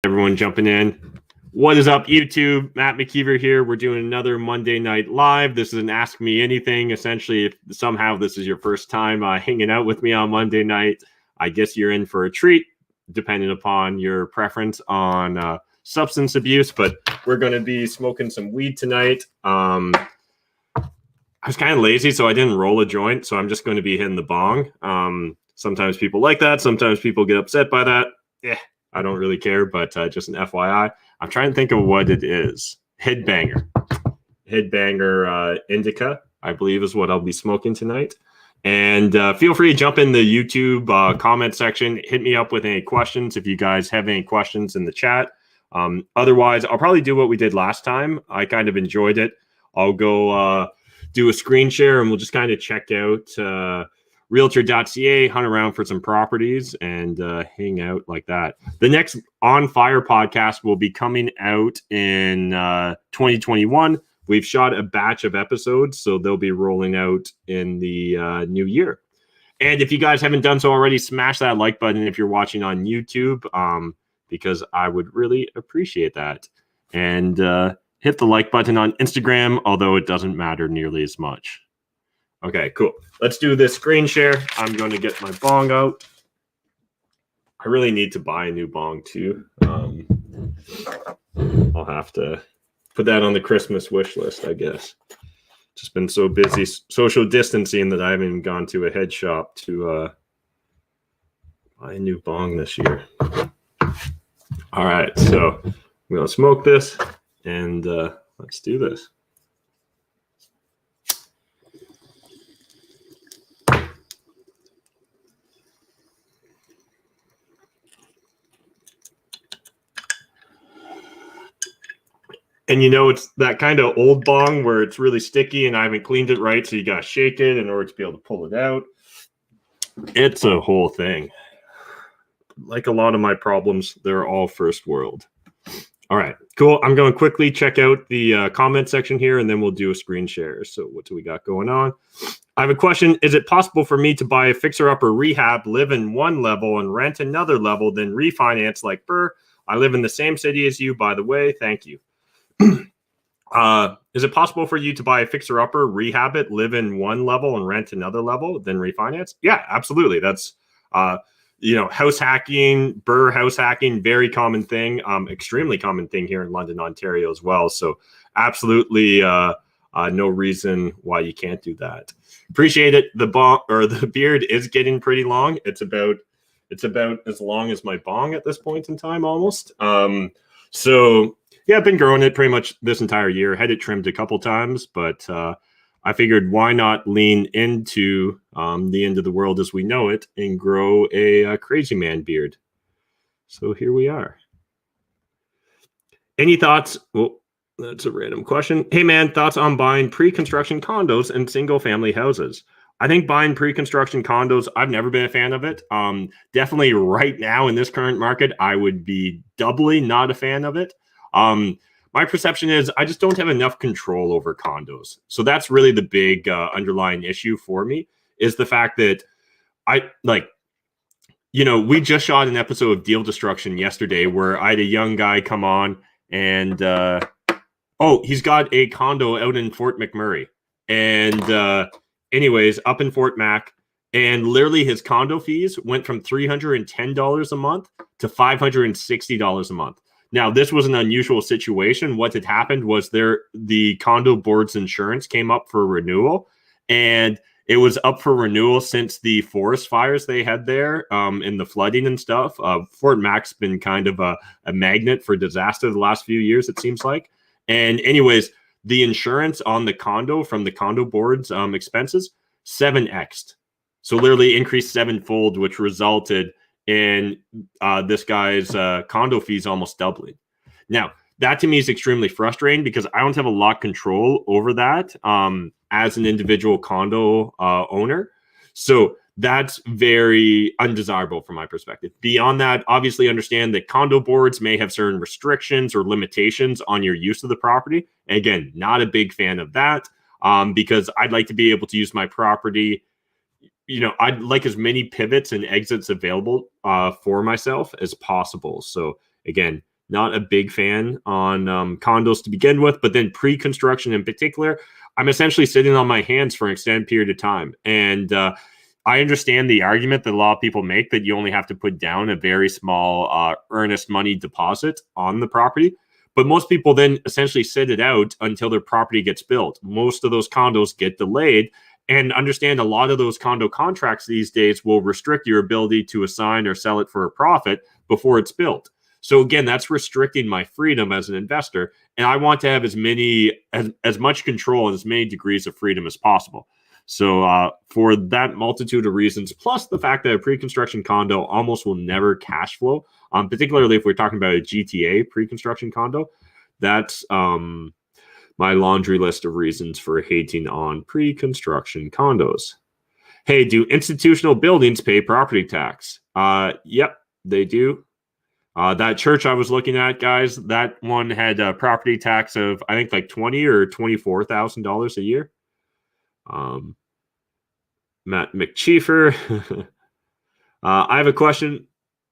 Everyone jumping in. What is up, YouTube? Matt McKeever here. We're doing another Monday Night Live. This is an Ask Me Anything. Essentially, if somehow this is your first time hanging out with me on Monday night, I guess you're in for a treat, depending upon your preference on substance abuse. But we're going to be smoking some weed tonight. I was kind of lazy, so I didn't roll a joint. So I'm just going to be hitting the bong. Sometimes people like that. Sometimes people get upset by that. I don't really care, but just an FYI. I'm trying to think of what it is. Headbanger Indica, I believe, is what I'll be smoking tonight. And feel free to jump in the YouTube comment section. Hit me up with any questions if you guys have any questions in the chat. Otherwise, I'll probably do what we did last time. I kind of enjoyed it. I'll go do a screen share, and we'll just kind of check out realtor.ca, hunt around for some properties, and hang out like that. The next On Fire podcast will be coming out in 2021. We've shot a batch of episodes, so they'll be rolling out in the new year. And if you guys haven't done so already, smash that like button if you're watching on YouTube, because I would really appreciate that. And hit the like button on Instagram, although it doesn't matter nearly as much. Okay, cool. Let's do this screen share. I'm going to get my bong out. I really need to buy a new bong too. I'll have to put that on the Christmas wish list, I guess. Just been so busy social distancing that I haven't even gone to a head shop to buy a new bong this year. All right, so I'm going to smoke this, and let's do this. And you know, it's that kind of old bong where it's really sticky and I haven't cleaned it right, so you got to shake it in order to be able to pull it out. It's a whole thing. Like a lot of my problems, they're all first world. All right, cool. I'm going to quickly check out the comment section here, and then we'll do a screen share. So what do we got going on? I have a question. Is it possible for me to buy a fixer-upper rehab, live in one level, and rent another level, then refinance like Burr? I live in the same city as you, by the way. Thank you. Is it possible for you to buy a fixer-upper, rehab it, live in one level, and rent another level, then refinance? Yeah, absolutely. That's house hacking, Burr house hacking, very common thing, extremely common thing here in London, Ontario as well. So absolutely no reason why you can't do that. Appreciate it. The beard is getting pretty long. It's about as long as my bong at this point in time, almost. So yeah, I've been growing it pretty much this entire year. Had it trimmed a couple times, but I figured why not lean into the end of the world as we know it and grow a crazy man beard. So here we are. Any thoughts? Well, that's a random question. Hey man, thoughts on buying pre-construction condos and single family houses? I think buying pre-construction condos, I've never been a fan of it. Definitely right now in this current market, I would be doubly not a fan of it. My perception is I just don't have enough control over condos. So that's really the big underlying issue for me, is the fact that we just shot an episode of Deal Destruction yesterday where I had a young guy come on and, he's got a condo out in Fort McMurray. And anyways, up in Fort Mac, and literally his condo fees went from $310 a month to $560 a month. Now, this was an unusual situation. What had happened was the condo board's insurance came up for renewal, and it was up for renewal since the forest fires they had there and the flooding and stuff. Fort Mac's been kind of a magnet for disaster the last few years, it seems like. And anyways, the insurance on the condo from the condo board's expenses 7x'd. So literally increased sevenfold, which resulted in this guy's condo fees almost doubling. Now, that to me is extremely frustrating because I don't have a lot of control over that as an individual condo owner. So that's very undesirable from my perspective. Beyond that, obviously understand that condo boards may have certain restrictions or limitations on your use of the property. And again, not a big fan of that because I'd like to be able to use my property. I'd like as many pivots and exits available for myself as possible. So again, not a big fan on condos to begin with, but then pre-construction in particular, I'm essentially sitting on my hands for an extended period of time. And I understand the argument that a lot of people make that you only have to put down a very small earnest money deposit on the property. But most people then essentially sit it out until their property gets built. Most of those condos get delayed. And understand a lot of those condo contracts these days will restrict your ability to assign or sell it for a profit before it's built. So again, that's restricting my freedom as an investor. And I want to have as much control and as many degrees of freedom as possible. So for that multitude of reasons, plus the fact that a pre-construction condo almost will never cash flow, particularly if we're talking about a GTA pre-construction condo, that's my laundry list of reasons for hating on pre-construction condos. Hey, do institutional buildings pay property tax? Yep, they do. That church I was looking at, guys, that one had a property tax of, I think, like $20,000 or $24,000 a year. Matt McKEEVER. I have a question.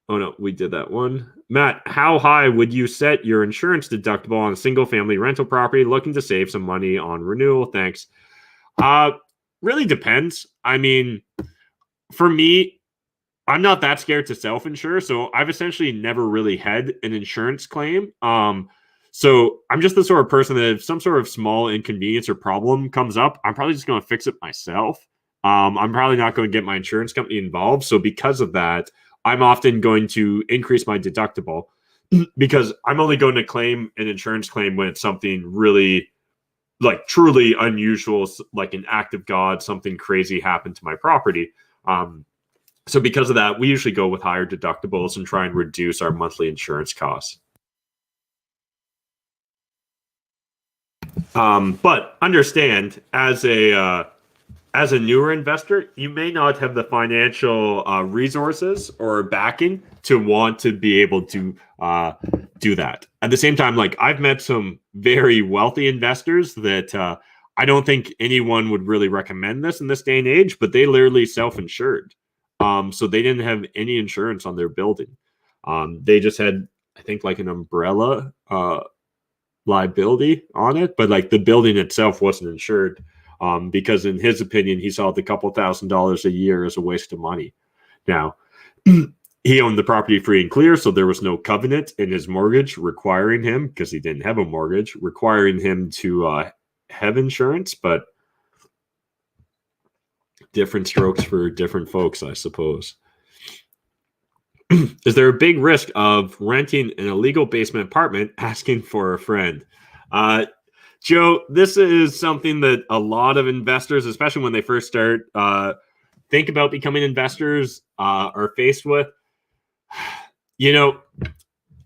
Oh, no, we did that one. Matt, how high would you set your insurance deductible on a single-family rental property looking to save some money on renewal? Thanks. Really depends. I mean, for me, I'm not that scared to self-insure, so I've essentially never really had an insurance claim. So I'm just the sort of person that if some sort of small inconvenience or problem comes up, I'm probably just going to fix it myself. I'm probably not going to get my insurance company involved. So because of that, I'm often going to increase my deductible because I'm only going to claim an insurance claim when it's something really like truly unusual, like an act of God, something crazy happened to my property. So because of that, we usually go with higher deductibles and try and reduce our monthly insurance costs. But understand, as a newer investor, you may not have the financial resources or backing to want to be able to do that. At the same time, like I've met some very wealthy investors that I don't think anyone would really recommend this in this day and age, but they literally self-insured. So they didn't have any insurance on their building. They just had, I think, like an umbrella liability on it, but like the building itself wasn't insured. Because in his opinion, he saw the couple $1,000s a year as a waste of money. Now, he owned the property free and clear, so there was no covenant in his mortgage requiring him, because he didn't have a mortgage, requiring him to have insurance, but different strokes for different folks, I suppose. Is there a big risk of renting an illegal basement apartment asking for a friend? Joe, this is something that a lot of investors, especially when they first start, think about becoming investors, are faced with. You know,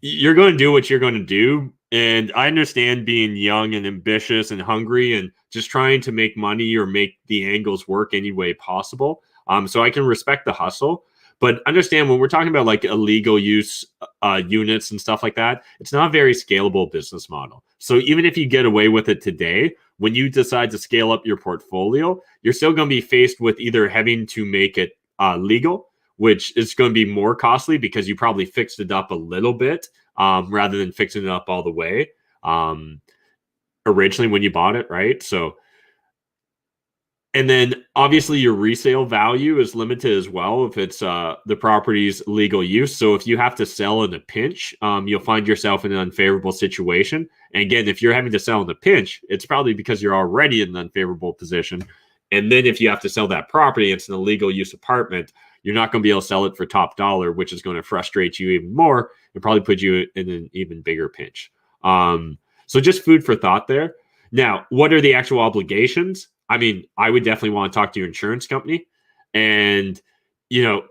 you're going to do what you're going to do. And I understand being young and ambitious and hungry and just trying to make money or make the angles work any way possible. So I can respect the hustle. But understand when we're talking about like illegal use units and stuff like that, it's not a very scalable business model. So even if you get away with it today, when you decide to scale up your portfolio, you're still going to be faced with either having to make it legal, which is going to be more costly because you probably fixed it up a little bit rather than fixing it up all the way originally when you bought it, right? So, and then obviously your resale value is limited as well if it's the property's legal use. So if you have to sell in a pinch, you'll find yourself in an unfavorable situation. And again, if you're having to sell in a pinch, it's probably because you're already in an unfavorable position. And then if you have to sell that property, it's an illegal use apartment, you're not going to be able to sell it for top dollar, which is going to frustrate you even more and probably put you in an even bigger pinch. So just food for thought there. Now, what are the actual obligations? I mean, I would definitely want to talk to your insurance company and, you know,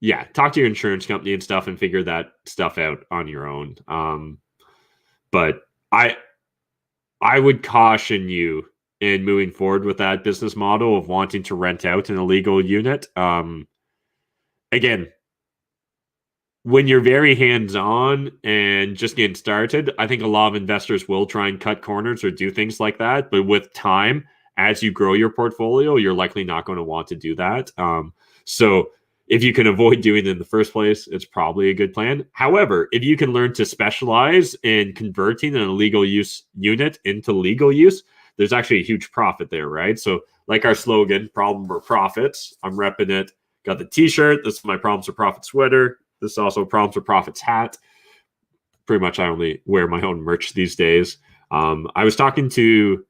yeah, talk to your insurance company and stuff and figure that stuff out on your own. But I would caution you in moving forward with that business model of wanting to rent out an illegal unit. Again, when you're very hands-on and just getting started, I think a lot of investors will try and cut corners or do things like that. But with time, as you grow your portfolio, you're likely not going to want to do that. So if you can avoid doing it in the first place, it's probably a good plan. However, if you can learn to specialize in converting an illegal use unit into legal use, there's actually a huge profit there, right? So like our slogan, problem or profits, I'm repping it. Got the t-shirt. This is my problems or profit sweater. This is also problems or profits hat. Pretty much I only wear my own merch these days. I was talking to,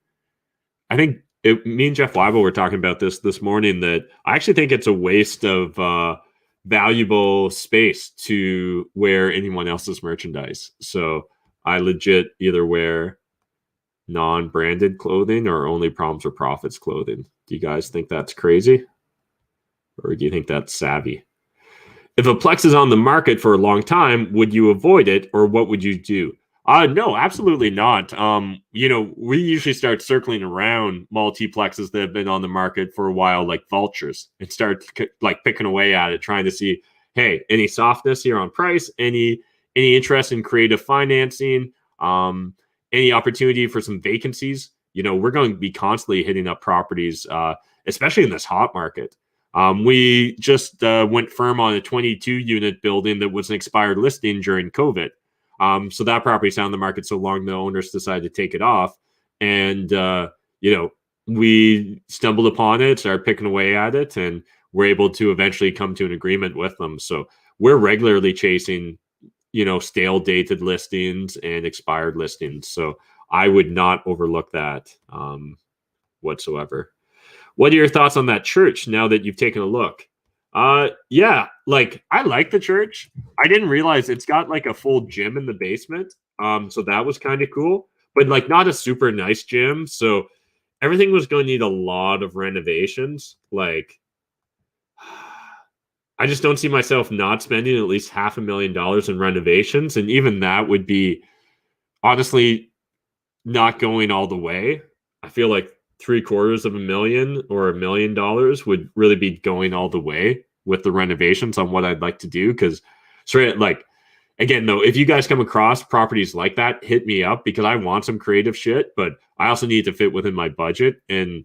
I think me and Jeff Weibel were talking about this morning, that I actually think it's a waste of valuable space to wear anyone else's merchandise. So I legit either wear non-branded clothing or only problems or profits clothing. Do you guys think that's crazy? Or do you think that's savvy? If a Plex is on the market for a long time, would you avoid it, or what would you do? No, absolutely not. We usually start circling around multiplexes that have been on the market for a while, like vultures, and start like picking away at it, trying to see, hey, any softness here on price, any interest in creative financing, any opportunity for some vacancies. We're going to be constantly hitting up properties, especially in this hot market. We just went firm on a 22-unit building that was an expired listing during COVID. So that property's on the market so long, the owners decided to take it off. And, we stumbled upon it, started picking away at it, and we're able to eventually come to an agreement with them. So we're regularly chasing, stale dated listings and expired listings. So I would not overlook that whatsoever. What are your thoughts on that church now that you've taken a look? Yeah, like I like the church. I didn't realize it's got like a full gym in the basement. So that was kind of cool, but like not a super nice gym. So everything was going to need a lot of renovations. Like I just don't see myself not spending at least $500,000 in renovations. And even that would be honestly not going all the way. I feel like $750,000 or $1 million would really be going all the way with the renovations on what I'd like to do. Because like, again, though, if you guys come across properties like that, hit me up, because I want some creative shit, but I also need to fit within my budget. And in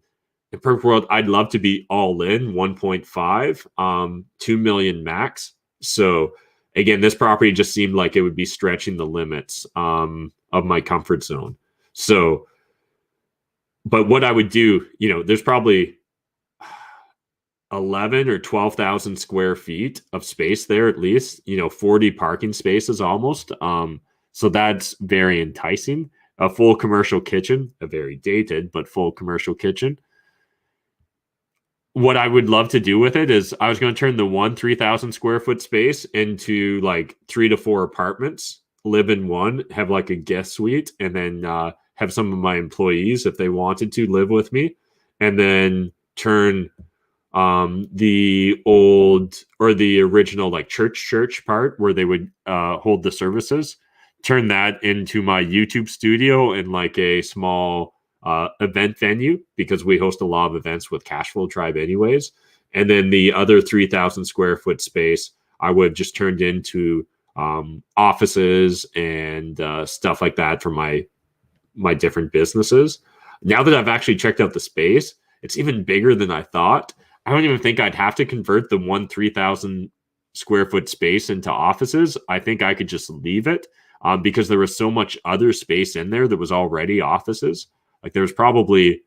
the perfect world, I'd love to be all in 1.5, 2 million max. So again, this property just seemed like it would be stretching the limits of my comfort zone. So, but what I would do, there's probably 11 or 12,000 square feet of space there, at least, 40 parking spaces almost. So that's very enticing. A full commercial kitchen, a very dated, but full commercial kitchen. What I would love to do with it is I was going to turn the 3,000 square foot space into like 3 to 4 apartments, live in one, have like a guest suite, and then, have some of my employees, if they wanted to, live with me, and then turn the old or the original like church part where they would hold the services, turn that into my YouTube studio and like a small event venue, because we host a lot of events with Cashflow Tribe anyways. And then the other 3,000 square foot space I would have just turned into offices and stuff like that for my different businesses. Now that I've actually checked out the space, it's even bigger than I thought. I don't even think I'd have to convert the 3,000 square foot space into offices. I think I could just leave it because there was so much other space in there that was already offices. Like there was probably,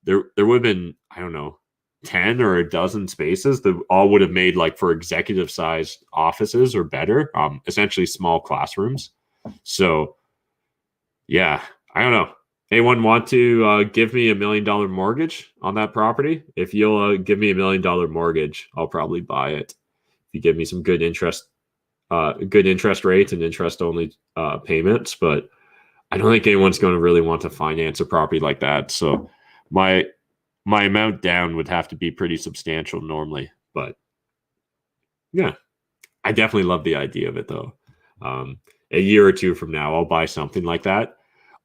there would have been, I don't know, 10 or a dozen spaces that all would have made like for executive sized offices or better, essentially small classrooms. So yeah, I don't know. Anyone want to give me $1 million mortgage on that property? If you'll give me $1 million mortgage, I'll probably buy it. If you give me some good interest rates and interest only payments, but I don't think anyone's going to really want to finance a property like that. So my amount down would have to be pretty substantial normally. But yeah, I definitely love the idea of it though. A year or two from now, I'll buy something like that.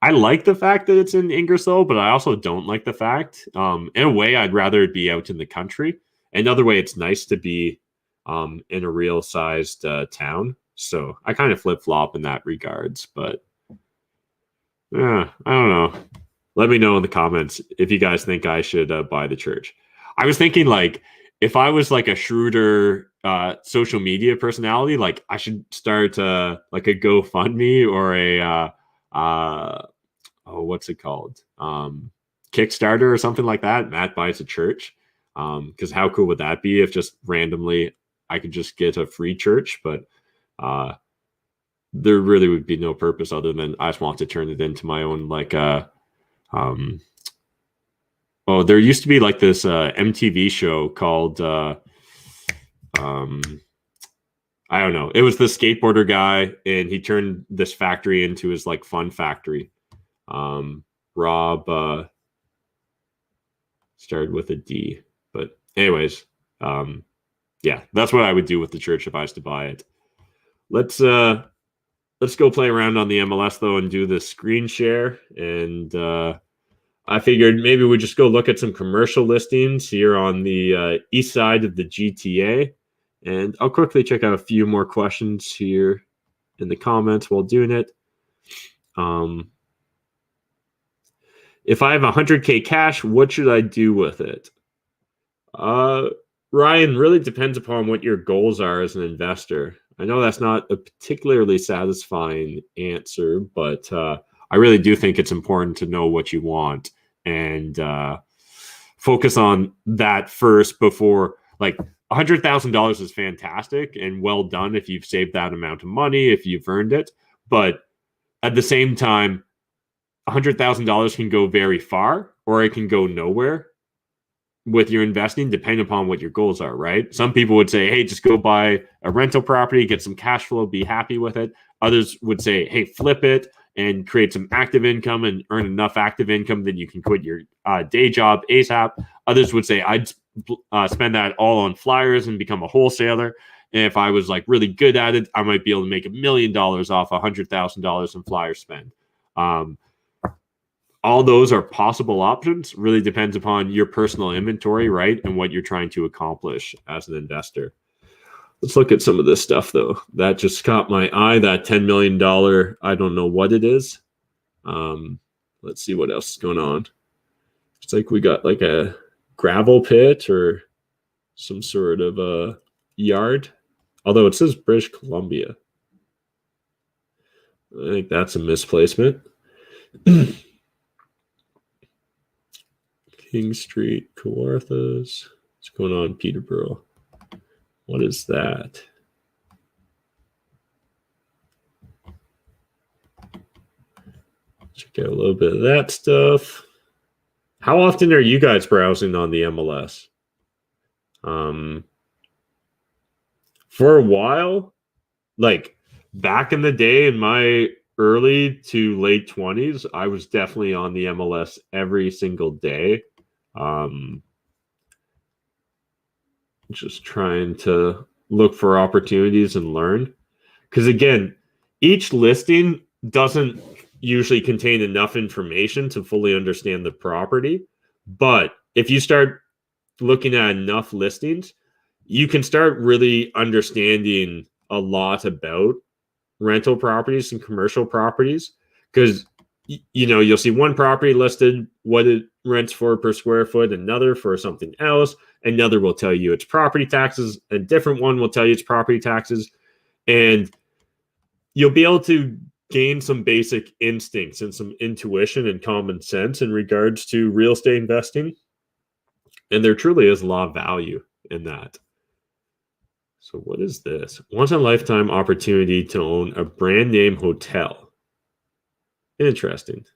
I like the fact that it's in Ingersoll, but I also don't like the fact. In a way, I'd rather it be out in the country. Another way, it's nice to be in a real sized town. So I kind of flip flop in that regards. But I don't know. Let me know in the comments if you guys think I should buy the church. I was thinking like if I was like a shrewder social media personality, like I should start like a GoFundMe or a what's it called? Kickstarter or something like that. Matt buys a church. Because how cool would that be if just randomly I could just get a free church? But there really would be no purpose other than I just want to turn it into my own like there used to be like this MTV show called I don't know. It was the skateboarder guy, and he turned this factory into his like fun factory. Rob started with a D, but anyways, yeah, that's what I would do with the church if I was to buy it. Let's go play around on the MLS though and do the screen share. And I figured maybe we just go look at some commercial listings here on the east side of the GTA. And I'll quickly check out a few more questions here in the comments while doing it. If I have 100K cash, what should I do with it? Ryan, really depends upon what your goals are as an investor. I know that's not a particularly satisfying answer, but I really do think it's important to know what you want and focus on that first before, like, $100,000 is fantastic and well done if you've saved that amount of money, if you've earned it. But at the same time, $100,000 can go very far or it can go nowhere with your investing, depending upon what your goals are, right? Some people would say, hey, just go buy a rental property, get some cash flow, be happy with it. Others would say, hey, flip it and create some active income and earn enough active income that you can quit your day job ASAP. Others would say, I'd spend that all on flyers and become a wholesaler. And if I was like really good at it, I might be able to make $1 million off $100,000 in flyer spend. All those are possible options. Really depends upon your personal inventory, right? And what you're trying to accomplish as an investor. Let's look at some of this stuff, though. That just caught my eye, that $10 million, I don't know what it is. Let's see what else is going on. It's like we got like a gravel pit or some sort of a yard. Although it says British Columbia. I think that's a misplacement. King Street, Kawarthas. What's going on, Peterborough? What is that? Check out a little bit of that stuff. How often are you guys browsing on the MLS? For a while, like back in the day in my early to late 20s, I was definitely on the MLS every single day. Just trying to look for opportunities and learn. Because again, each listing doesn't usually contain enough information to fully understand the property. But if you start looking at enough listings, you can start really understanding a lot about rental properties and commercial properties. Because you'll see one property listed, what it rents for per square foot, another for something else, another will tell you it's property taxes, a different one will tell you it's property taxes, and you'll be able to gain some basic instincts and some intuition and common sense in regards to real estate investing. And there truly is a lot of value in that. So what is this? Once in a lifetime opportunity to own a brand name hotel. Interesting.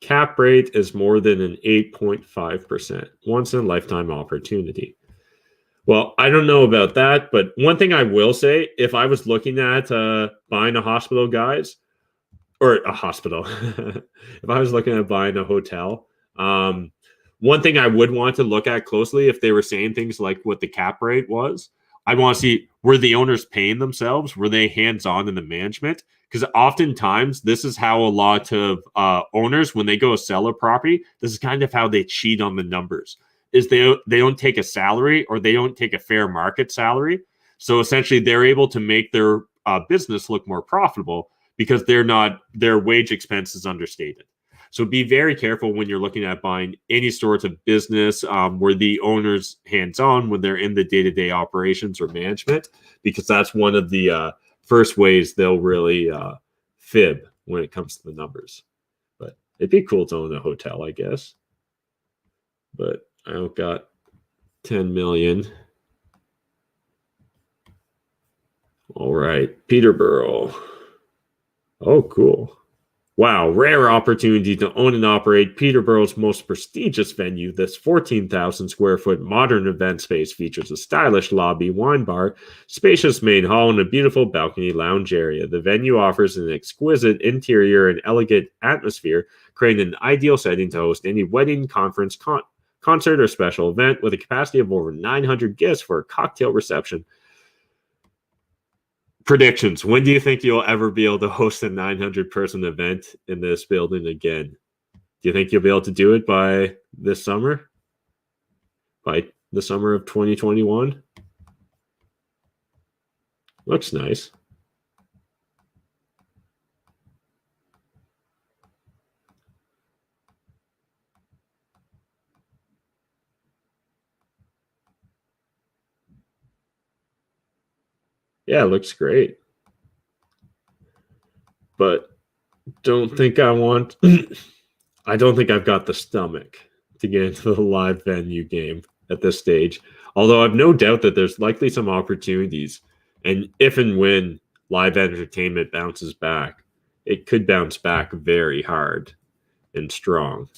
Cap rate is more than an 8.5%. Once in a lifetime opportunity. Well, I don't know about that, but one thing I will say, if I was looking at buying a hospital, guys, or a hospital, if I was looking at buying a hotel, one thing I would want to look at closely if they were saying things like what the cap rate was, I'd want to see, were the owners paying themselves? Were they hands-on in the management? Because oftentimes this is how a lot of owners, when they go sell a property, this is kind of how they cheat on the numbers, is they don't take a salary or they don't take a fair market salary. So essentially they're able to make their business look more profitable because their wage expense is understated. So be very careful when you're looking at buying any sorts of business where the owner's hands-on when they're in the day-to-day operations or management, because that's one of the first ways they'll really fib when it comes to the numbers. But it'd be cool to own a hotel, I guess. But I don't got 10 million. All right, Peterborough. Oh, cool. Wow, rare opportunity to own and operate Peterborough's most prestigious venue. This 14,000 square foot modern event space features a stylish lobby, wine bar, spacious main hall, and a beautiful balcony lounge area. The venue offers an exquisite interior and elegant atmosphere, creating an ideal setting to host any wedding, conference, concert, or special event with a capacity of over 900 guests for a cocktail reception. Predictions. When do you think you'll ever be able to host a 900-person event in this building again? Do you think you'll be able to do it by this summer? By the summer of 2021? Looks nice. Yeah, it looks great. But don't think I want... I don't think I've got the stomach to get into the live venue game at this stage. Although I've no doubt that there's likely some opportunities. And if and when live entertainment bounces back, it could bounce back very hard and strong.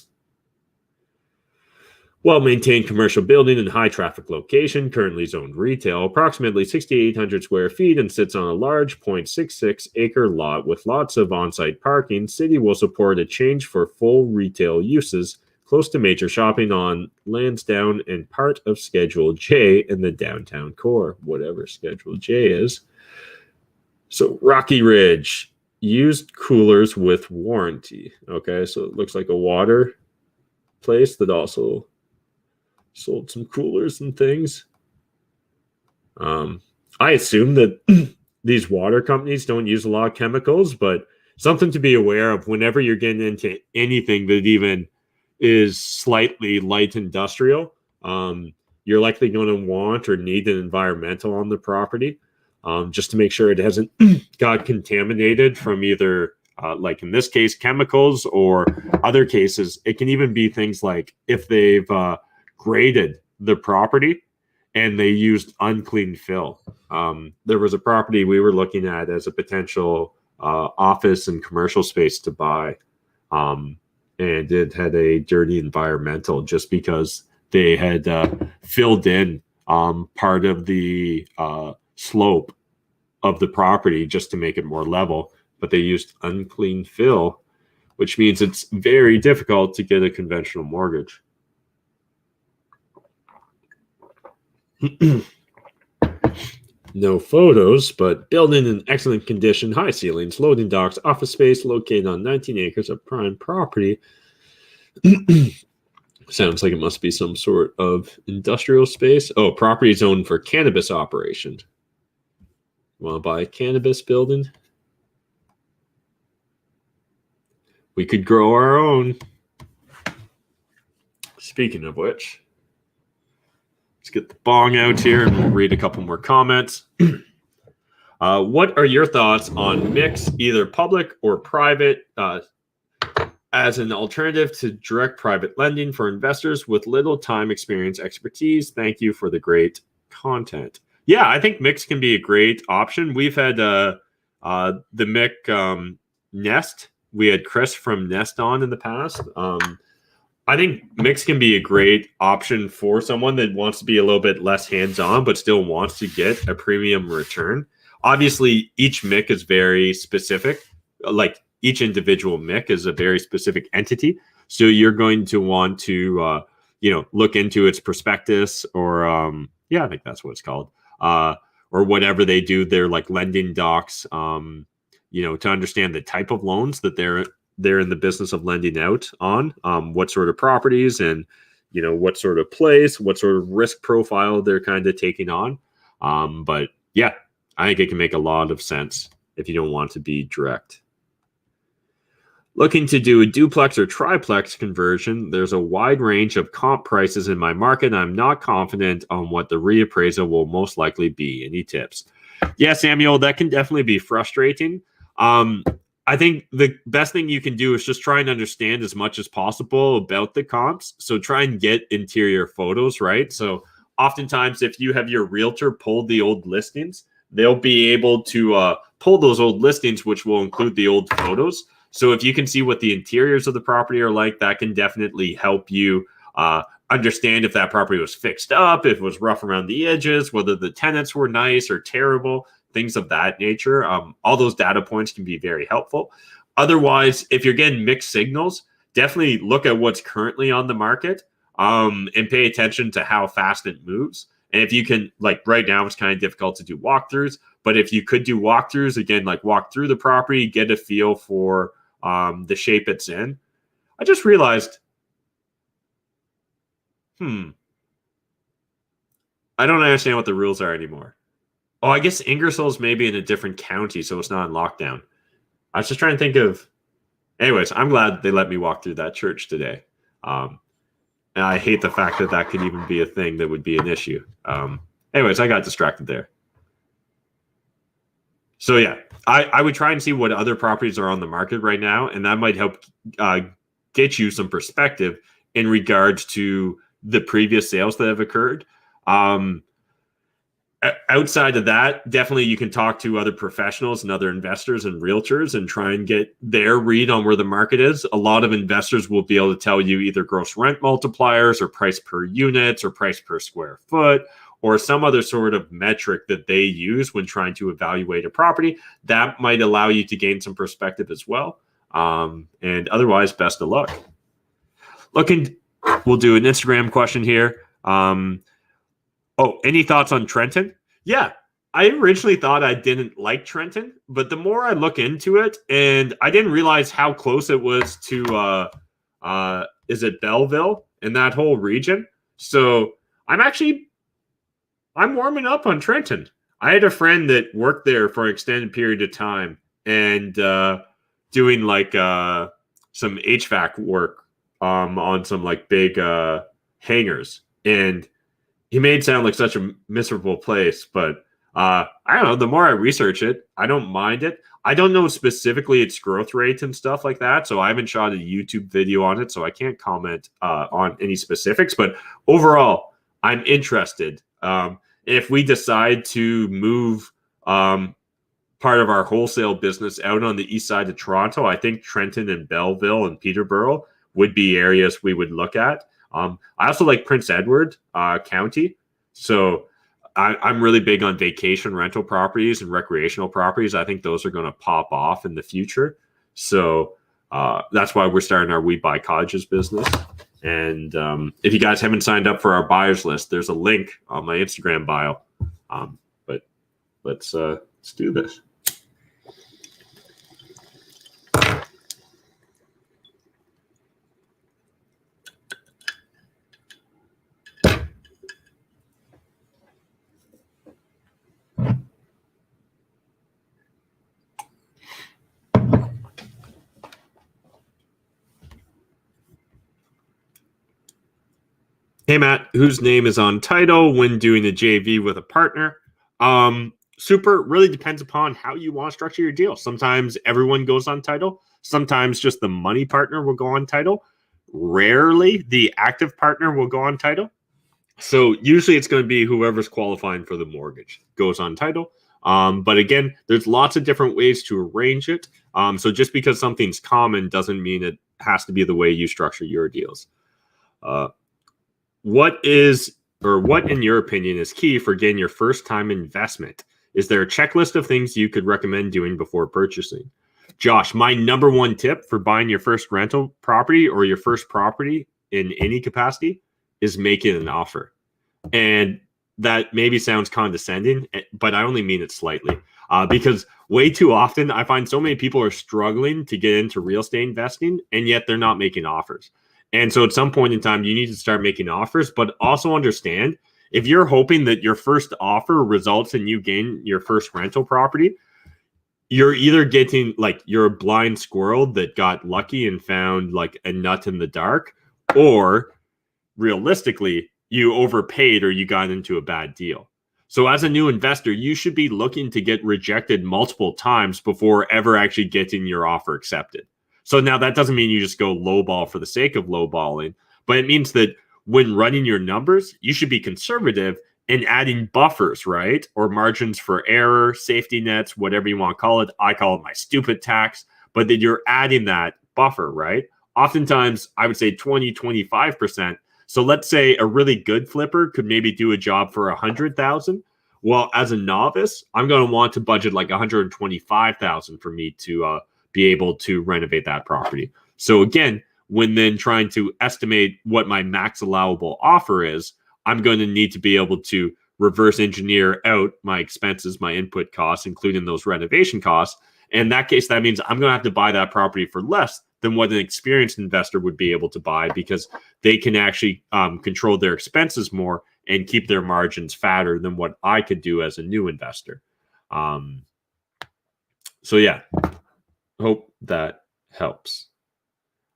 Well-maintained commercial building in high-traffic location, currently zoned retail, approximately 6,800 square feet, and sits on a large 0.66-acre lot with lots of on-site parking. City will support a change for full retail uses, close to major shopping on Lansdowne and part of Schedule J in the downtown core, whatever Schedule J is. So Rocky Ridge, used coolers with warranty. Okay, so it looks like a water place that also sold some coolers and things. I assume that these water companies don't use a lot of chemicals, but something to be aware of whenever you're getting into anything that even is slightly light industrial. You're likely going to want or need an environmental on the property, just to make sure it hasn't got contaminated from either, like in this case, chemicals, or other cases, it can even be things like if they've graded the property and they used unclean fill. There was a property we were looking at as a potential office and commercial space to buy, and it had a dirty environmental just because they had filled in part of the slope of the property just to make it more level, but they used unclean fill, which means it's very difficult to get a conventional mortgage. No photos, but building in excellent condition, high ceilings, loading docks, office space located on 19 acres of prime property. Sounds like it must be some sort of industrial space. Oh, property zoned for cannabis operation. Want to buy a cannabis building? We could grow our own. Speaking of which, let's get the bong out here and we'll read a couple more comments. What are your thoughts on mix, either public or private, as an alternative to direct private lending for investors with little time, experience, expertise? Thank you for the great content. Yeah, I think mix can be a great option. We've had the Mick Nest. We had Chris from Nest on in the past. I think mix can be a great option for someone that wants to be a little bit less hands-on, but still wants to get a premium return. Obviously, each MIC is very specific. Like each individual MIC is a very specific entity. So you're going to want to, look into its prospectus, or I think that's what it's called, or whatever they do. They're like lending docs, to understand the type of loans that they're in the business of lending out on, what sort of properties and, what sort of place, what sort of risk profile they're kind of taking on. But yeah, I think it can make a lot of sense if you don't want to be direct. Looking to do a duplex or triplex conversion, there's a wide range of comp prices in my market, and I'm not confident on what the reappraisal will most likely be. Any tips? Yeah, Samuel, that can definitely be frustrating. I think the best thing you can do is just try and understand as much as possible about the comps. So try and get interior photos, right? So oftentimes, if you have your realtor pull the old listings, they'll be able to pull those old listings, which will include the old photos. So if you can see what the interiors of the property are like, that can definitely help you understand if that property was fixed up, if it was rough around the edges, whether the tenants were nice or terrible, things of that nature. All those data points can be very helpful. Otherwise, if you're getting mixed signals, definitely look at what's currently on the market and pay attention to how fast it moves. And if you can, like right now, it's kind of difficult to do walkthroughs, but if you could do walkthroughs, again, like walk through the property, get a feel for the shape it's in. I just realized, I don't understand what the rules are anymore. Oh, I guess Ingersoll's maybe in a different county, so it's not in lockdown. I was just trying to think of. Anyways, I'm glad they let me walk through that church today. And I hate the fact that that could even be a thing that would be an issue. Anyways, I got distracted there. So yeah, I would try and see what other properties are on the market right now, and that might help get you some perspective in regards to the previous sales that have occurred. Outside of that, definitely you can talk to other professionals and other investors and realtors and try and get their read on where the market is. A lot of investors will be able to tell you either gross rent multipliers or price per unit or price per square foot or some other sort of metric that they use when trying to evaluate a property. That might allow you to gain some perspective as well. And otherwise, best of luck. We'll do an Instagram question here. Any thoughts on Trenton? Yeah, I originally thought I didn't like Trenton, but the more I look into it, and I didn't realize how close it was to, is it Belleville and that whole region? So I'm warming up on Trenton. I had a friend that worked there for an extended period of time and doing like some HVAC work on some like big hangars, and he made it sound like such a miserable place, but I don't know. The more I research it, I don't mind it. I don't know specifically its growth rate and stuff like that, so I haven't shot a YouTube video on it, so I can't comment on any specifics. But overall, I'm interested. If we decide to move part of our wholesale business out on the east side of Toronto, I think Trenton and Belleville and Peterborough would be areas we would look at. I also like Prince Edward County. So I'm really big on vacation rental properties and recreational properties. I think those are going to pop off in the future. So that's why we're starting our We Buy Cottages business. And if you guys haven't signed up for our buyers list, there's a link on my Instagram bio. But let's do this. Hey, Matt, whose name is on title when doing a JV with a partner? Super really depends upon how you want to structure your deal. Sometimes everyone goes on title. Sometimes just the money partner will go on title. Rarely the active partner will go on title. So usually it's going to be whoever's qualifying for the mortgage goes on title. But again, there's lots of different ways to arrange it. So just because something's common doesn't mean it has to be the way you structure your deals. What in your opinion is key for getting your first time investment? Is there a checklist of things you could recommend doing before purchasing? Josh, my number one tip for buying your first rental property or your first property in any capacity is making an offer. And that maybe sounds condescending, but I only mean it slightly. Because way too often I find so many people are struggling to get into real estate investing, and yet they're not making offers. And so at some point in time, you need to start making offers, but also understand if you're hoping that your first offer results in you gain your first rental property, you're either getting like you're a blind squirrel that got lucky and found like a nut in the dark, or realistically, you overpaid or you got into a bad deal. So as a new investor, you should be looking to get rejected multiple times before ever actually getting your offer accepted. So now that doesn't mean you just go lowball for the sake of lowballing, but it means that when running your numbers, you should be conservative and adding buffers, right? Or margins for error, safety nets, whatever you want to call it. I call it my stupid tax, but that you're adding that buffer, right? Oftentimes, I would say 20, 25%. So let's say a really good flipper could maybe do a job for 100,000. Well, as a novice, I'm going to want to budget like 125,000 for me to be able to renovate that property. So again, when then trying to estimate what my max allowable offer is, I'm going to need to be able to reverse engineer out my expenses, my input costs, including those renovation costs. In that case, that means I'm going to have to buy that property for less than what an experienced investor would be able to buy, because they can actually control their expenses more and keep their margins fatter than what I could do as a new investor. So yeah, hope that helps.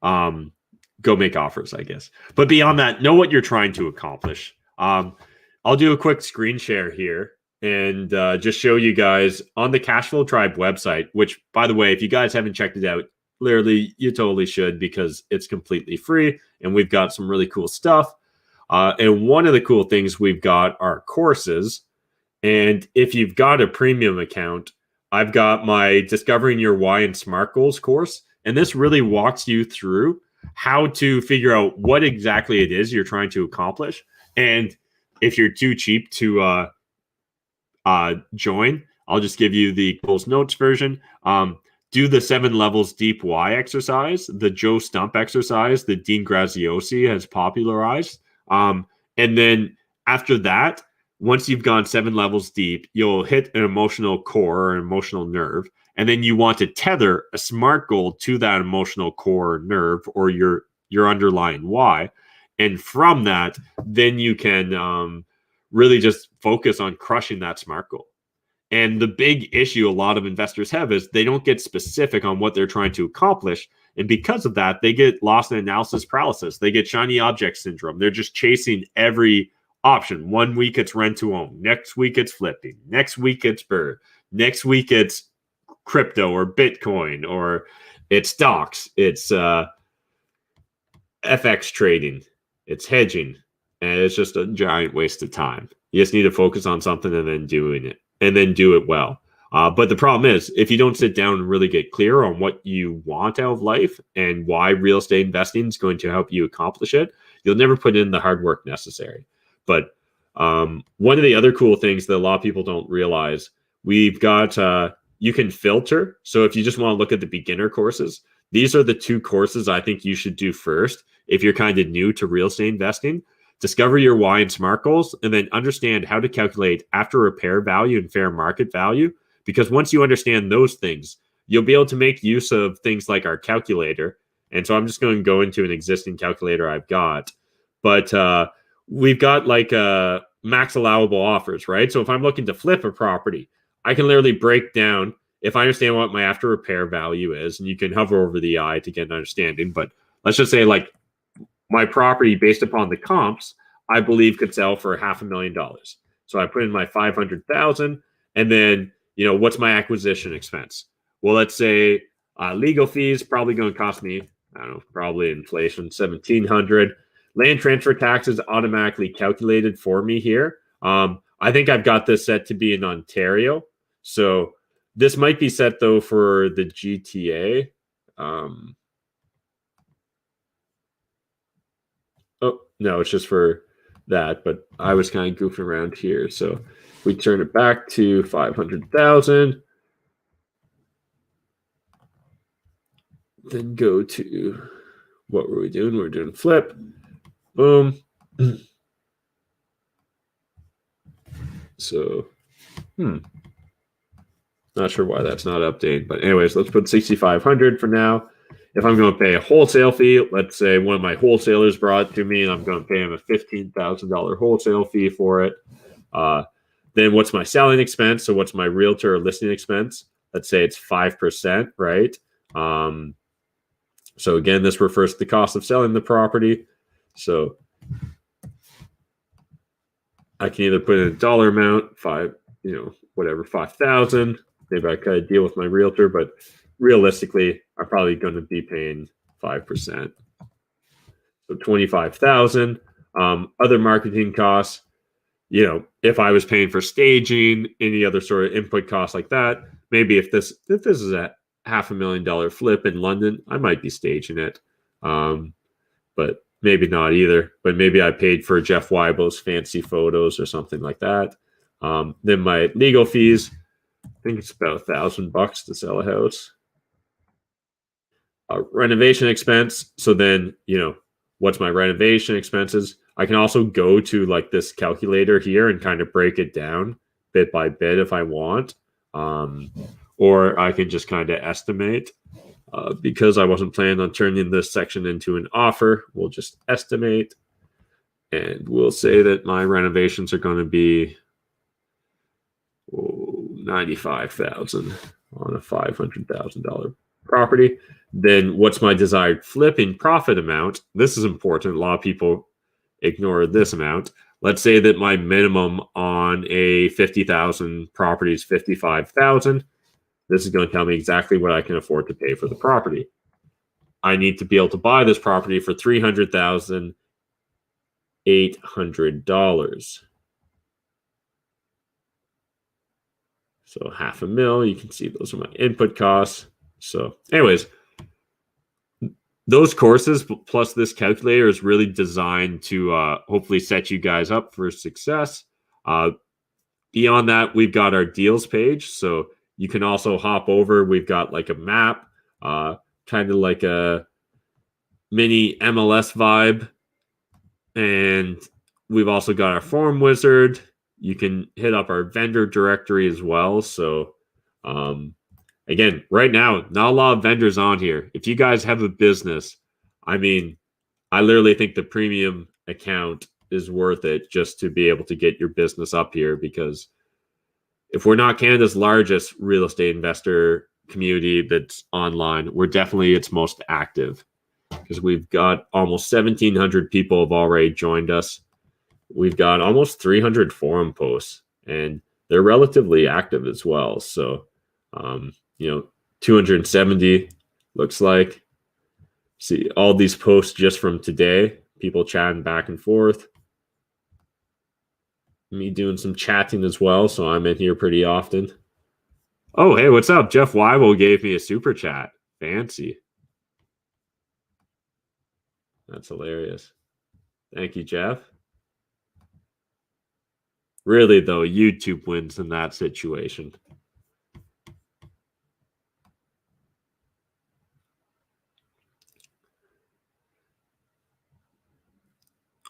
Go make offers, I guess. But beyond that, know what you're trying to accomplish. I'll do a quick screen share here and just show you guys on the Cashflow Tribe website, which, by the way, if you guys haven't checked it out, literally, you totally should, because it's completely free and we've got some really cool stuff. And one of the cool things we've got are courses. And if you've got a premium account, I've got my Discovering Your Why and SMART Goals course. And this really walks you through how to figure out what exactly it is you're trying to accomplish. And if you're too cheap to join, I'll just give you the goals notes version. Do the 7 levels deep why exercise, the Joe Stump exercise that Dean Graziosi has popularized. And then after that, once you've gone 7 levels deep, you'll hit an emotional core or an emotional nerve. And then you want to tether a SMART goal to that emotional core nerve or your underlying why. And from that, then you can really just focus on crushing that SMART goal. And the big issue a lot of investors have is they don't get specific on what they're trying to accomplish. And because of that, they get lost in analysis paralysis. They get shiny object syndrome. They're just chasing every option. 1 week it's rent to own. Next week it's flipping. Next week it's bird. Next week it's crypto or Bitcoin, or it's stocks. It's FX trading. It's hedging. And it's just a giant waste of time. You just need to focus on something and then doing it. And then do it well. But the problem is, if you don't sit down and really get clear on what you want out of life and why real estate investing is going to help you accomplish it, you'll never put in the hard work necessary. But one of the other cool things that a lot of people don't realize, we've got, you can filter. So if you just want to look at the beginner courses, these are the 2 courses I think you should do first if you're kind of new to real estate investing. Discover your why and SMART goals, and then understand how to calculate after repair value and fair market value. Because once you understand those things, you'll be able to make use of things like our calculator. And so I'm just going to go into an existing calculator I've got. But we've got like max allowable offers, right? So if I'm looking to flip a property, I can literally break down, if I understand what my after repair value is, and you can hover over the I to get an understanding. But let's just say like my property, based upon the comps, I believe could sell for $500,000. So I put in my 500,000, and then, what's my acquisition expense? Well, let's say legal fees probably going to cost me, I don't know, probably inflation, 1,700. Land transfer taxes automatically calculated for me here. I think I've got this set to be in Ontario. So this might be set though for the GTA. Oh, no, it's just for that, but I was kind of goofing around here. So we turn it back to 500,000. Then go to, what were we doing? We're doing flip. Boom. So, not sure why that's not updated, but anyways, let's put 6,500 for now. If I'm going to pay a wholesale fee, let's say one of my wholesalers brought it to me and I'm going to pay him a $15,000 wholesale fee for it. Then what's my selling expense? So what's my realtor or listing expense? let's say it's 5%, right? So again, this refers to the cost of selling the property. So I can either put in a dollar amount, whatever, 5,000. Maybe I could deal with my realtor, but realistically, I'm probably going to be paying 5%. So 25,000. Other marketing costs, if I was paying for staging, any other sort of input costs like that, maybe if this is a $500,000 flip in London, I might be staging it. But maybe not either. But maybe I paid for Jeff Weibo's fancy photos or something like that. Then my legal fees, I think it's about $1,000 to sell a house. Renovation expense. So then, what's my renovation expenses? I can also go to like this calculator here and kind of break it down bit by bit if I want. Or I can just kind of estimate. Because I wasn't planning on turning this section into an offer, we'll just estimate. And we'll say that my renovations are going to be $95,000 on a $500,000 property. Then what's my desired flipping profit amount? This is important. A lot of people ignore this amount. Let's say that my minimum on a 50,000 property is 55,000. This is going to tell me exactly what I can afford to pay for the property. I need to be able to buy this property for $300,800. So $500,000, you can see those are my input costs. So anyways, those courses plus this calculator is really designed to hopefully set you guys up for success. Beyond that, we've got our deals page. So you can also hop over. We've got like a map, kind of like a mini MLS vibe. And we've also got our form wizard. You can hit up our vendor directory as well. So again, right now, not a lot of vendors on here. If you guys have a business, I literally think the premium account is worth it just to be able to get your business up here, because if we're not Canada's largest real estate investor community that's online, we're definitely its most active, because we've got almost 1,700 people have already joined us. We've got almost 300 forum posts, and they're relatively active as well. So, 270 looks like. See all these posts just from today, people chatting back and forth. Me doing some chatting as well, so I'm in here pretty often. Oh, hey, what's up? Jeff Weibo gave me a super chat. Fancy. That's hilarious. Thank you, Jeff. Really, though, YouTube wins in that situation.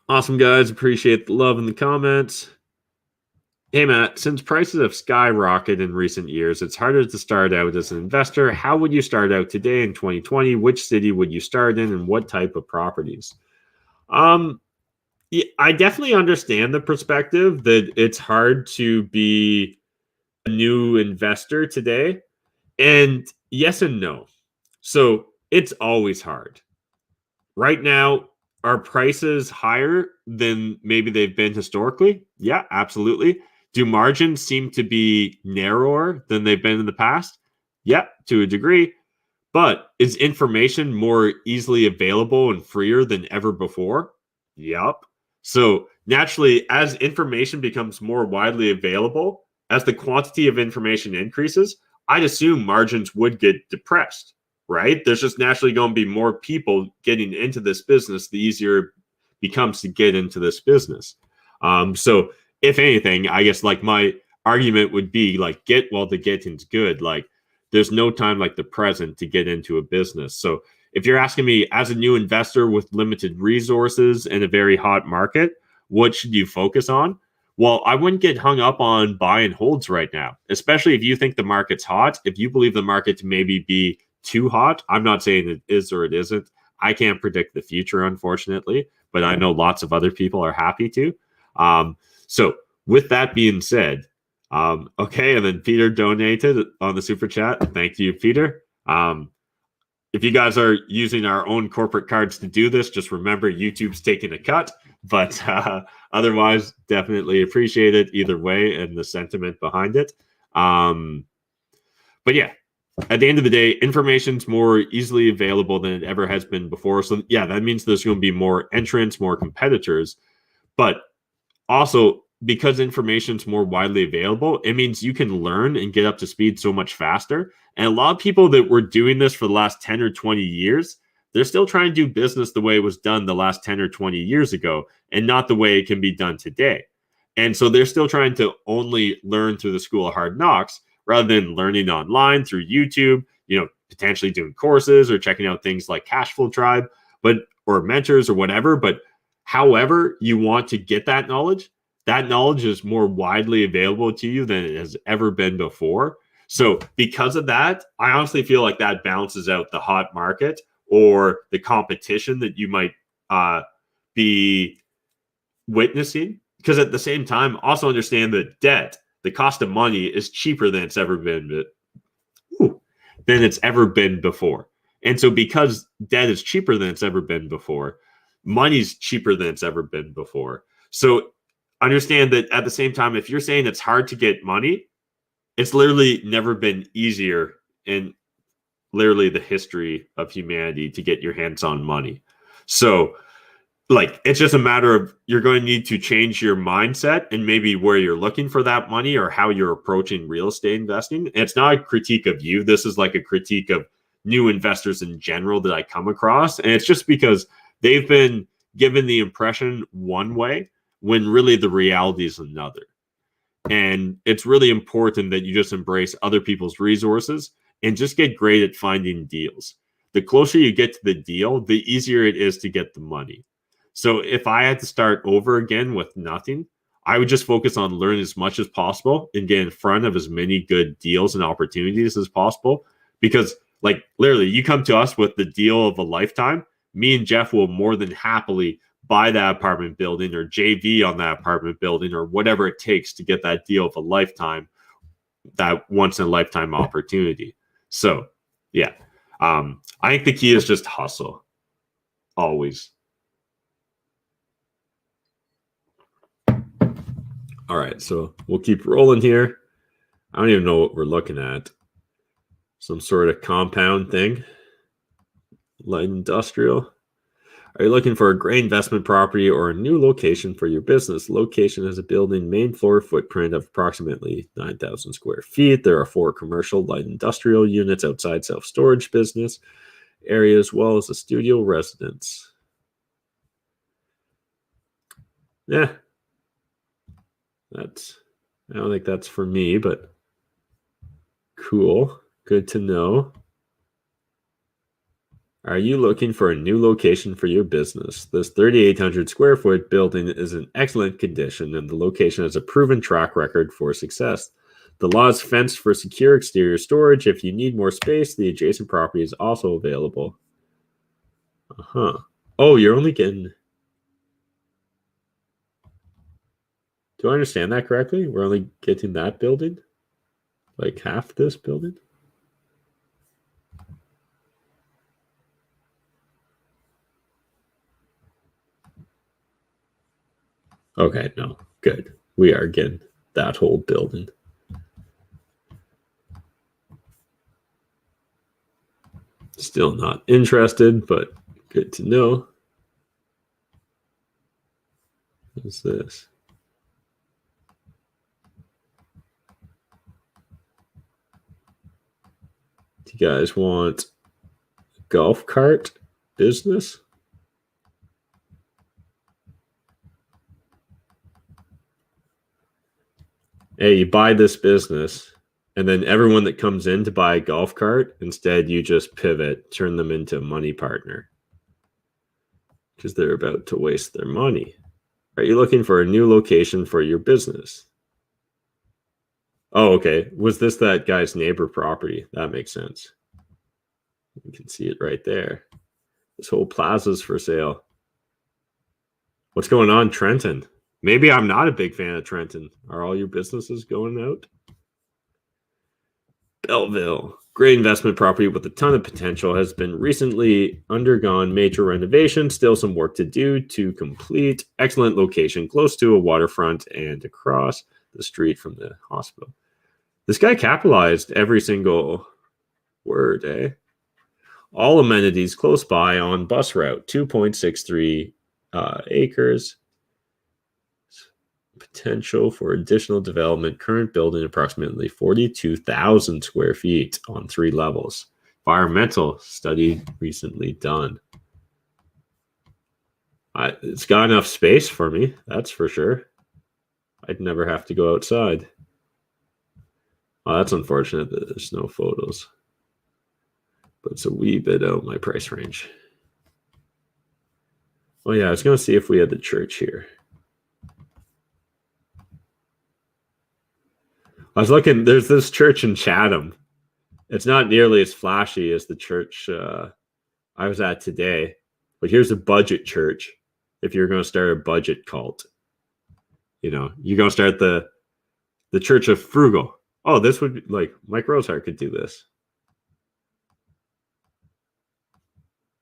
Awesome, guys. Appreciate the love in the comments. Hey, Matt, since prices have skyrocketed in recent years, it's harder to start out as an investor. How would you start out today in 2020? Which city would you start in, and what type of properties? Yeah, I definitely understand the perspective that it's hard to be a new investor today. And yes and no. So it's always hard. Right now, are prices higher than maybe they've been historically? Yeah, absolutely. Do margins seem to be narrower than they've been in the past? Yeah, to a degree. But is information more easily available and freer than ever before? Yup. So naturally, as information becomes more widely available, as the quantity of information increases, I'd assume margins would get depressed, right? There's just naturally going to be more people getting into this business, the easier it becomes to get into this business. So if anything, I guess like my argument would be like, get while the getting's good. Like there's no time like the present to get into a business. So if you're asking me as a new investor with limited resources in a very hot market, what should you focus on? Well, I wouldn't get hung up on buy and holds right now, especially if you think the market's hot. If you believe the market to maybe be too hot, I'm not saying it is or it isn't. I can't predict the future, unfortunately, but I know lots of other people are happy to. So with that being said, Okay, and then Peter donated on the super chat. Thank you, Peter. If you guys are using our own corporate cards to do this, just remember YouTube's taking a cut. But otherwise, definitely appreciate it either way and the sentiment behind it. But yeah, at the end of the day, information's more easily available than it ever has been before. So yeah, that means there's going to be more entrants, more competitors. But also, because information's more widely available, it means you can learn and get up to speed so much faster. And a lot of people that were doing this for the last 10 or 20 years, they're still trying to do business the way it was done the last 10 or 20 years ago and not the way it can be done today. And so they're still trying to only learn through the school of hard knocks rather than learning online through YouTube, potentially doing courses or checking out things like Cashflow Tribe, or mentors or whatever. But however you want to get that knowledge is more widely available to you than it has ever been before. So because of that, I honestly feel like that balances out the hot market or the competition that you might be witnessing. Because at the same time, also understand that debt, the cost of money, is cheaper than it's ever been before. And so because debt is cheaper than it's ever been before, money's cheaper than it's ever been before. So understand that at the same time, if you're saying it's hard to get money, it's literally never been easier in literally the history of humanity to get your hands on money. So it's just a matter of you're going to need to change your mindset and maybe where you're looking for that money or how you're approaching real estate investing. And it's not a critique of you. This is like a critique of new investors in general that I come across. And it's just because they've been given the impression one way when really the reality is another. And it's really important that you just embrace other people's resources and just get great at finding deals. The closer you get to the deal, the easier it is to get the money. So if I had to start over again with nothing, I would just focus on learning as much as possible and get in front of as many good deals and opportunities as possible. Because literally, you come to us with the deal of a lifetime, me and Jeff will more than happily buy that apartment building or JV on that apartment building or whatever it takes to get that deal of a lifetime, that once in a lifetime opportunity. So yeah, I think the key is just hustle always. All right, so we'll keep rolling here. I don't even know what we're looking at. Some sort of compound thing. Light industrial. Are you looking for a great investment property or a new location for your business? Location has a building main floor footprint of approximately 9,000 square feet. There are 4 commercial light industrial units outside self-storage business area as well as a studio residence. Yeah. I don't think that's for me, but cool. Good to know. Are you looking for a new location for your business? This 3,800 square foot building is in excellent condition, and the location has a proven track record for success. The lot is fenced for secure exterior storage. If you need more space, the adjacent property is also available. Oh, you're only getting... Do I understand that correctly? We're only getting that building? Like half this building? Okay, no. Good. We are getting that whole building. Still not interested, but good to know. What's this? Do you guys want a golf cart business? Hey, you buy this business, and then everyone that comes in to buy a golf cart, instead you just pivot, turn them into a money partner because they're about to waste their money. Are you looking for a new location for your business? Oh, okay. Was this that guy's neighbor property? That makes sense. You can see it right there. This whole plaza's for sale. What's going on, Trenton? Maybe I'm not a big fan of Trenton. Are all your businesses going out? Belleville, great investment property with a ton of potential, has been recently undergone major renovation. Still some work to do to complete. Excellent location, close to a waterfront and across the street from the hospital. This guy capitalized every single word, eh? All amenities close by on bus route, 2.63 acres. Potential for additional development. Current building approximately 42,000 square feet on 3 levels. Environmental study recently done. It's got enough space for me, that's for sure. I'd never have to go outside. Oh, that's unfortunate that there's no photos. But it's a wee bit out my price range. Oh yeah, I was going to see if we had the church here. I was looking, there's this church in Chatham. It's not nearly as flashy as the church I was at today, but here's a budget church. If you're going to start a budget cult, you're going to start the Church of Frugal. Oh, this would be like Mike Rosehart could do this.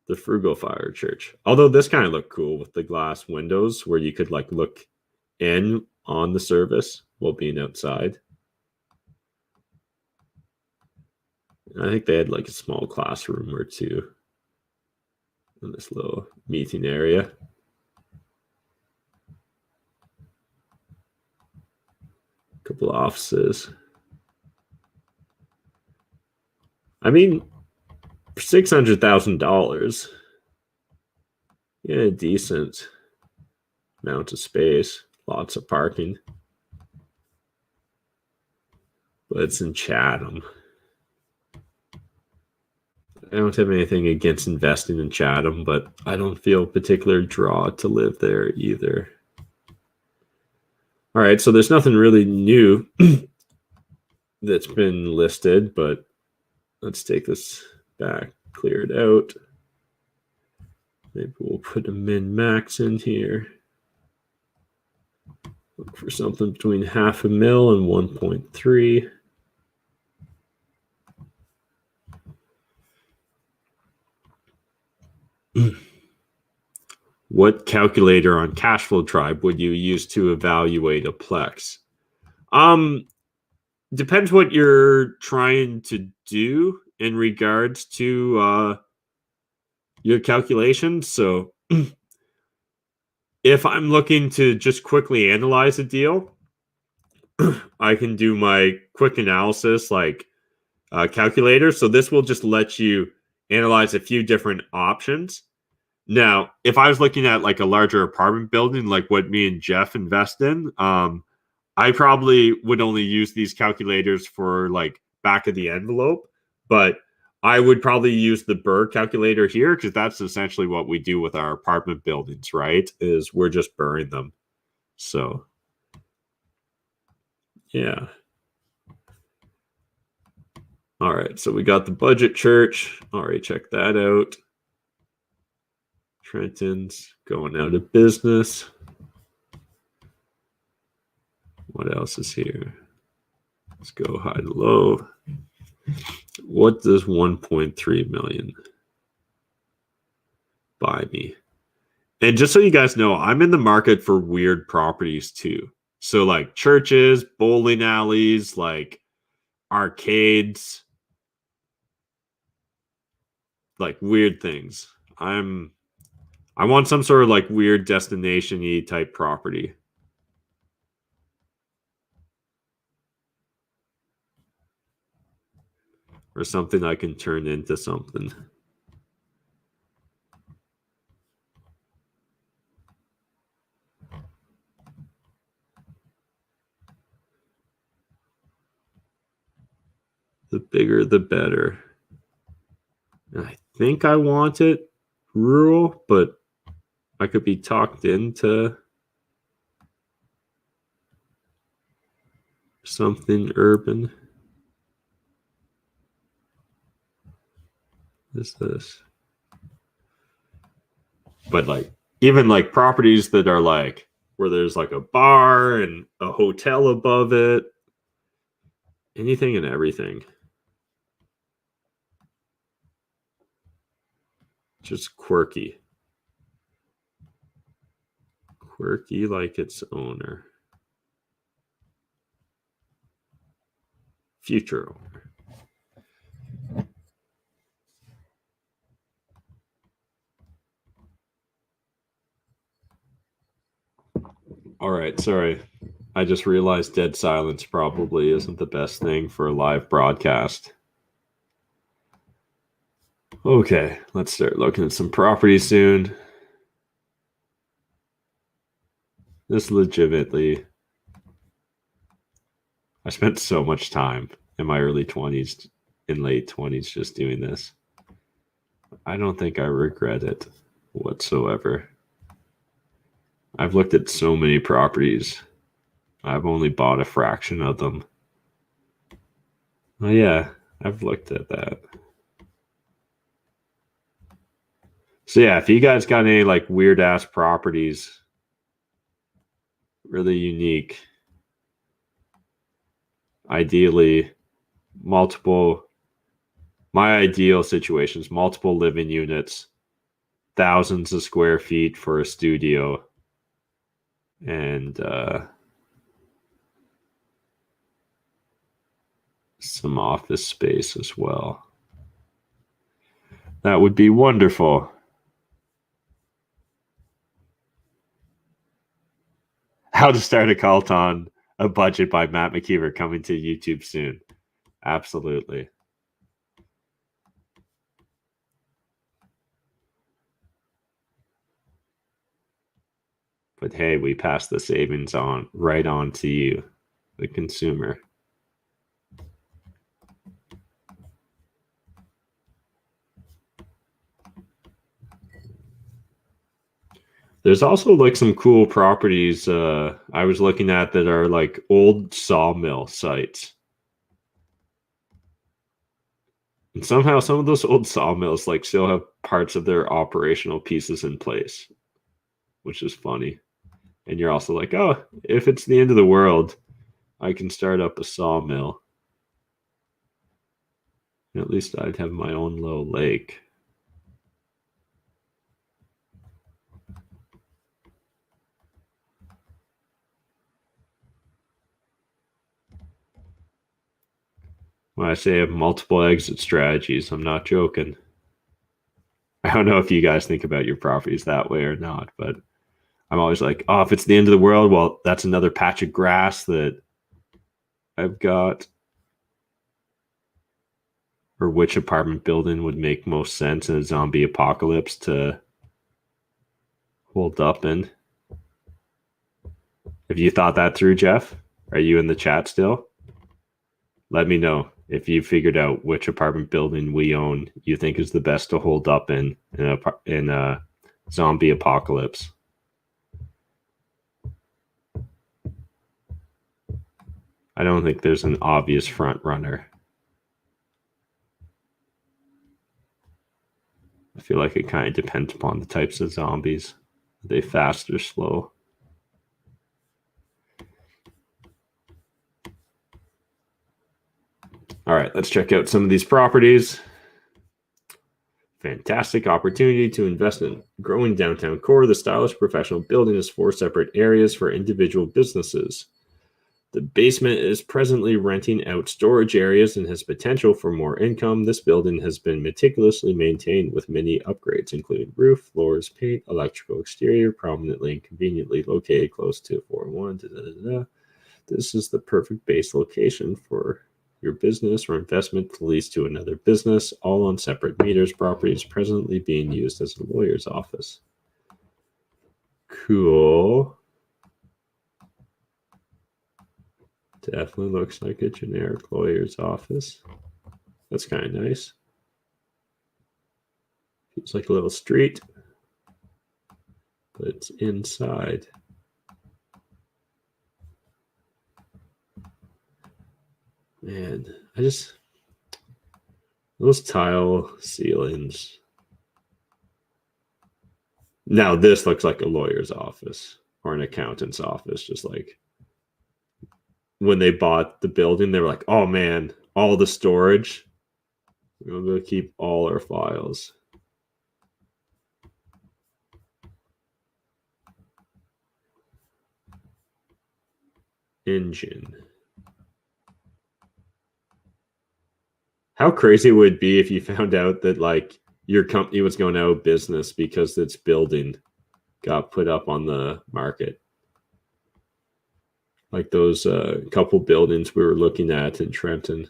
The Frugal Fire Church. Although this kind of looked cool with the glass windows where you could like look in on the service while being outside. I think they had like a small classroom or two in this little meeting area. A couple of offices. I mean, for $600,000, yeah, decent amount of space, lots of parking. But it's in Chatham. I don't have anything against investing in Chatham, but I don't feel a particular draw to live there either. All right, so there's nothing really new that's been listed, but let's take this back, clear it out. Maybe we'll put a min-max in here. Look for something between $500,000 and 1.3. What calculator on Cashflow Tribe would you use to evaluate a Plex? Depends what you're trying to do in regards to your calculations. So if I'm looking to just quickly analyze a deal, I can do my quick analysis like calculator. So this will just let you analyze a few different options. Now, if I was looking at like a larger apartment building, like what me and Jeff invest in, I probably would only use these calculators for like back of the envelope, but I would probably use the Burr calculator here because that's essentially what we do with our apartment buildings, right? Is we're just burring them. So, yeah. All right, so we got the budget church. All right, check that out. Trenton's going out of business. What else is here? Let's go high to low. What does 1.3 million buy me? And just so you guys know, I'm in the market for weird properties too. So like churches, bowling alleys, like arcades, like weird things. I want some sort of like weird destination-y type property. Or something I can turn into something. The bigger, the better. I think I want it rural, but I could be talked into something urban. What is this? But like even like properties that are like where there's like a bar and a hotel above it. Anything and everything. Just quirky. Quirky like its owner. Future owner. All right, sorry. I just realized dead silence probably isn't the best thing for a live broadcast. Okay, let's start looking at some properties soon. This legitimately, I spent so much time in my early 20s and late 20s just doing this. I don't think I regret it whatsoever. I've looked at so many properties. I've only bought a fraction of them. Oh yeah, I've looked at that. So yeah, if you guys got any like weird ass properties, really unique, ideally multiple, my ideal situations, multiple living units, thousands of square feet for a studio, and some office space as well. That would be wonderful. How to Start a Cult on a Budget by Matt McKeever, coming to YouTube soon. Absolutely. But hey, we pass the savings on right on to you, the consumer. There's also like some cool properties I was looking at that are like old sawmill sites. And somehow some of those old sawmills like still have parts of their operational pieces in place, which is funny. And you're also like, oh, if it's the end of the world, I can start up a sawmill. At least I'd have my own little lake. When I say I have multiple exit strategies, I'm not joking. I don't know if you guys think about your properties that way or not, but I'm always like, oh, if it's the end of the world, well, that's another patch of grass that I've got. Or which apartment building would make most sense in a zombie apocalypse to hold up in? Have you thought that through, Jeff? Are you in the chat still? Let me know if you figured out which apartment building we own you think is the best to hold up in a zombie apocalypse. I don't think there's an obvious front runner. I feel like it kind of depends upon the types of zombies. Are they fast or slow? All right, let's check out some of these properties. Fantastic opportunity to invest in growing downtown core. The stylish professional building has 4 separate areas for individual businesses. The basement is presently renting out storage areas and has potential for more income. This building has been meticulously maintained with many upgrades, including roof, floors, paint, electrical exterior, prominently and conveniently located close to 401. This is the perfect base location for your business or investment to lease to another business, all on separate meters. Property is presently being used as a lawyer's office. Cool. Definitely looks like a generic lawyer's office. That's kind of nice. Feels like a little street, but it's inside. Man, those tile ceilings. Now this looks like a lawyer's office. or an accountant's office. Just like when they bought the building, they were like, oh man, all the storage. We're going to keep all our files. Engine. How crazy it would be if you found out that like your company was going out of business because its building got put up on the market. Like those couple buildings we were looking at in Trenton.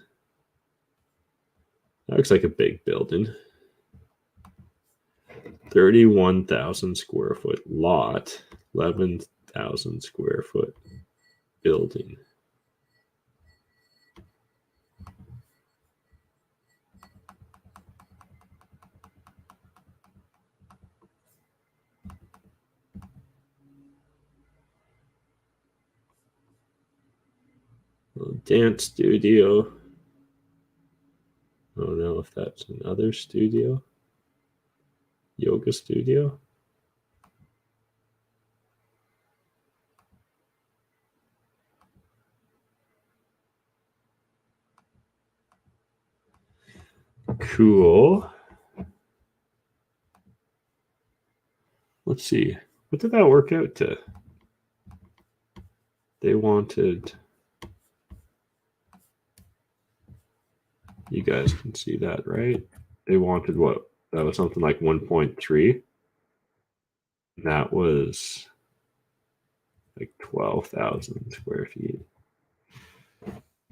That looks like a big building. 31,000 square foot lot, 11,000 square foot building. Dance studio. I don't know if that's another studio. Yoga studio. Cool. Let's see. What did that work out to? They wanted... You guys can see that, right? They wanted what? That was something like 1.3. That was like 12,000 square feet.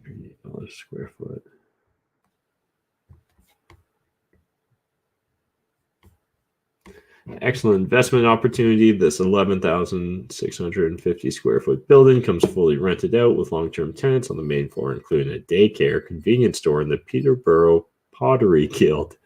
$38 square foot. Excellent investment opportunity. This 11,650 square foot building comes fully rented out with long-term tenants on the main floor, including a daycare, convenience store, and the Peterborough Pottery Guild.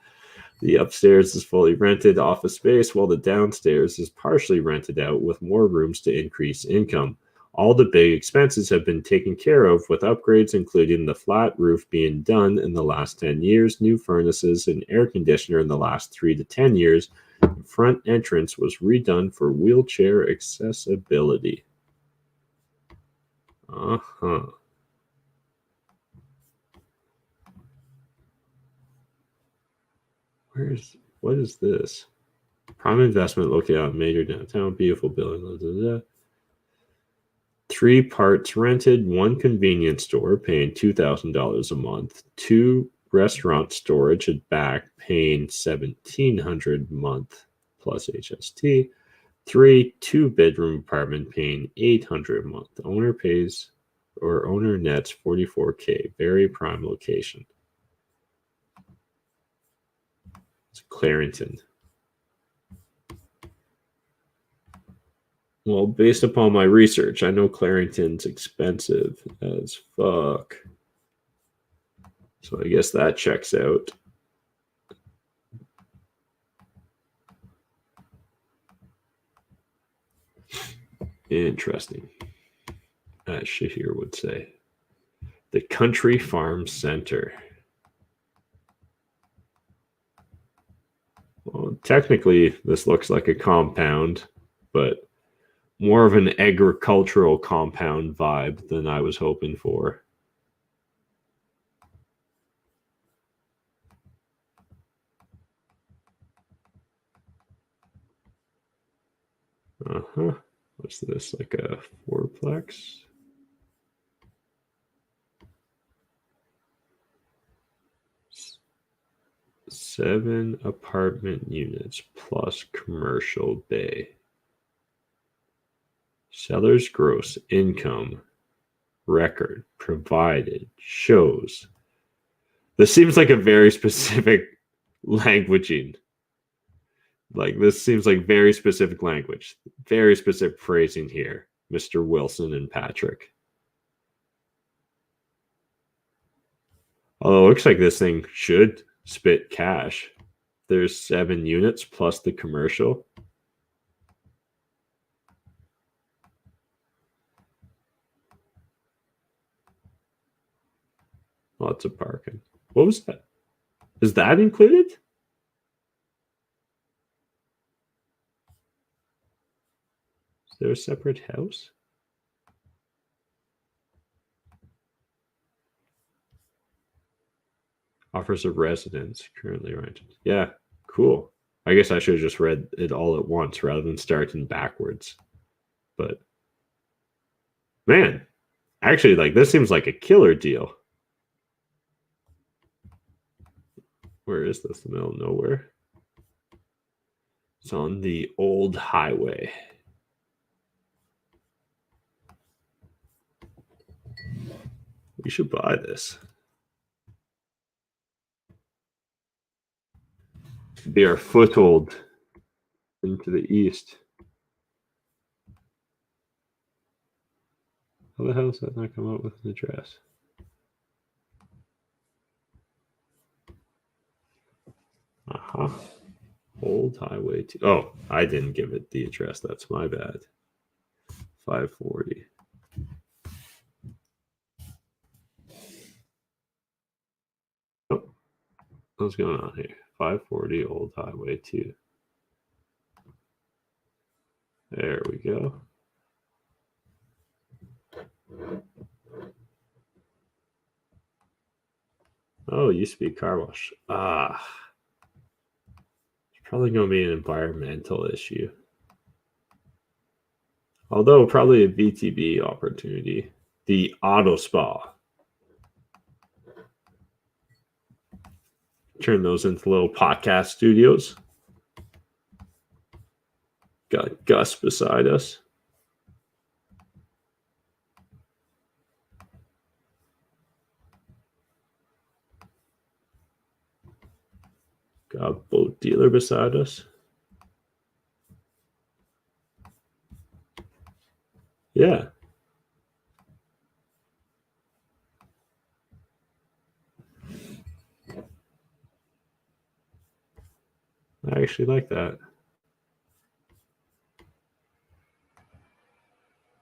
The upstairs is fully rented office space, while the downstairs is partially rented out with more rooms to increase income. All the big expenses have been taken care of with upgrades, including the flat roof being done in the last 10 years, new furnaces, and air conditioner in the last 3 to 10 years. The front entrance was redone for wheelchair accessibility. Uh-huh. What is this? Prime investment located on major downtown, beautiful building. Blah, blah, blah. 3 parts rented, 1 convenience store paying $2,000 a month, 2 restaurant storage at back paying $1,700 a month plus HST, 3 2-bedroom apartment paying $800 a month. Owner pays or owner nets $44K. Very prime location. It's Clarington. Well, based upon my research, I know Clarington's expensive as fuck. So I guess that checks out. Interesting. As Shahir would say. The Country Farm Center. Well, technically, this looks like a compound, but more of an agricultural compound vibe than I was hoping for. Uh-huh. What's this, like a 4-plex? Seven apartment units plus commercial bay. Seller's gross income record provided shows. This seems like a very specific languaging. Like, this seems like very specific language. Very specific phrasing here, Mr. Wilson and Patrick. Although it looks like this thing should spit cash. There's 7 units plus the commercial. Lots of parking. What was that? Is that included? Is there a separate house? Offers a residence currently rented. Yeah, cool. I guess I should have just read it all at once rather than starting backwards. But man, actually, like this seems like a killer deal. Where is this? The middle of nowhere. It's on the old highway. We should buy this. Be our foothold into the east. How the hell does that not come up with an address? Uh-huh. Old Highway 2. Oh, I didn't give it the address. That's my bad. 540. Oh, what's going on here? 540 Old Highway 2. There we go. Oh, it used to be a car wash. It's probably going to be an environmental issue. Although probably a VTB opportunity. The auto spa. Turn those into little podcast studios. Got Gus beside us. Got a boat dealer beside us. Yeah. I actually like that.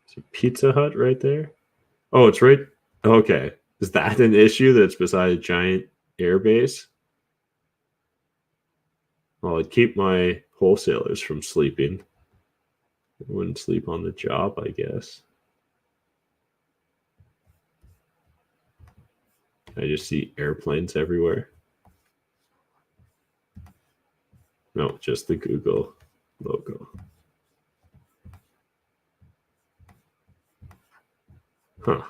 Is a Pizza Hut right there? Oh, it's right. Okay. Is that an issue that's beside a giant airbase? Well, I'd keep my wholesalers from sleeping. They wouldn't sleep on the job, I guess. I just see airplanes everywhere. No, just the Google logo. Huh.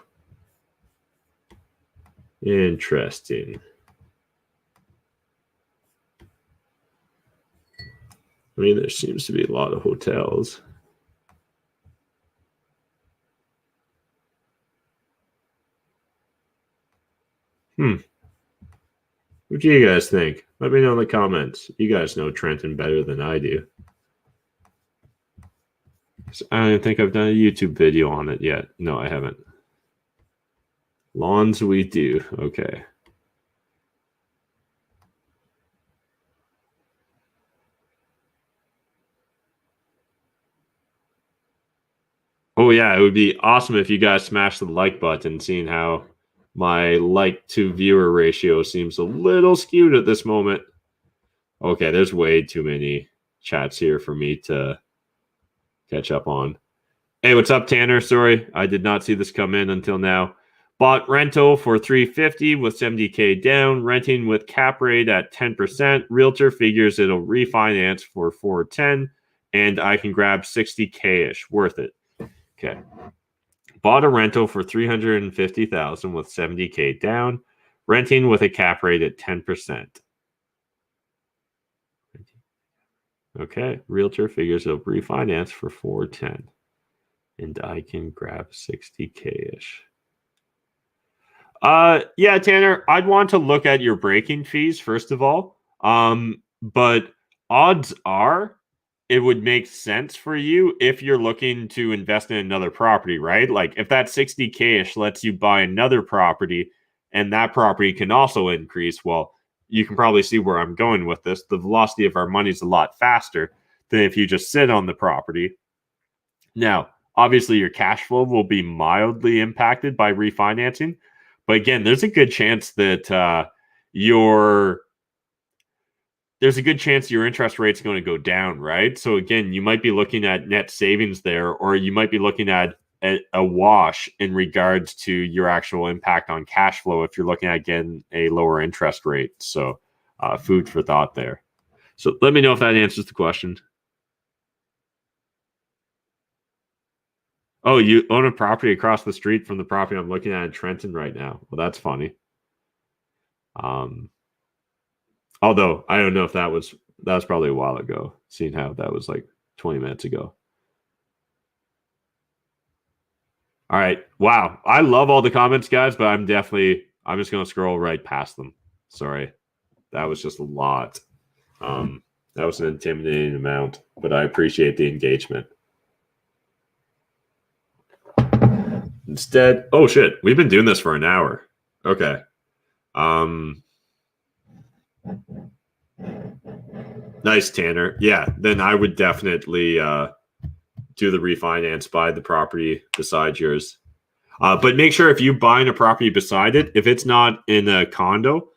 Interesting. I mean, there seems to be a lot of hotels. What do you guys think? Let me know in the comments. You guys know Trenton better than I do. I don't think I've done a YouTube video on it yet. No, I haven't. Lawns we do. Okay. Oh, yeah. It would be awesome if you guys smash the like button, seeing how my like to viewer ratio seems a little skewed at this moment. Okay, there's way too many chats here for me to catch up on. Hey, what's up, Tanner? Sorry, I did not see this come in until now. Bought rental for $350 with $70K down, renting with cap rate at 10%. Realtor figures it'll refinance for $410, and I can grab $60K-ish. Worth it. Okay. Bought a rental for $350,000 with $70K down, renting with a cap rate at 10%. Okay. Realtor figures it'll refinance for $410, and I can grab $60K-ish. Yeah, Tanner, I'd want to look at your breaking fees first of all. But odds are it would make sense for you if you're looking to invest in another property, right? Like if that 60K-ish lets you buy another property and that property can also increase, well, you can probably see where I'm going with this. The velocity of our money is a lot faster than if you just sit on the property. Now, obviously your cash flow will be mildly impacted by refinancing. But again, there's a good chance that there's a good chance your interest rate's going to go down, right? So again, you might be looking at net savings there, or you might be looking at a wash in regards to your actual impact on cash flow if you're looking at getting a lower interest rate. So food for thought there. So let me know if that answers the question. Oh, you own a property across the street from the property I'm looking at in Trenton right now. Well, that's funny. Although I don't know if that was probably a while ago, seeing how that was like 20 minutes ago. All right. Wow. I love all the comments, guys, but I'm just going to scroll right past them. Sorry. That was just a lot. That was an intimidating amount, but I appreciate the engagement. Instead, oh shit, we've been doing this for an hour. Okay. Nice, Tanner. Yeah, then I would definitely do the refinance, buy the property beside yours. But make sure if you buying a property beside it, if it's not in a condo,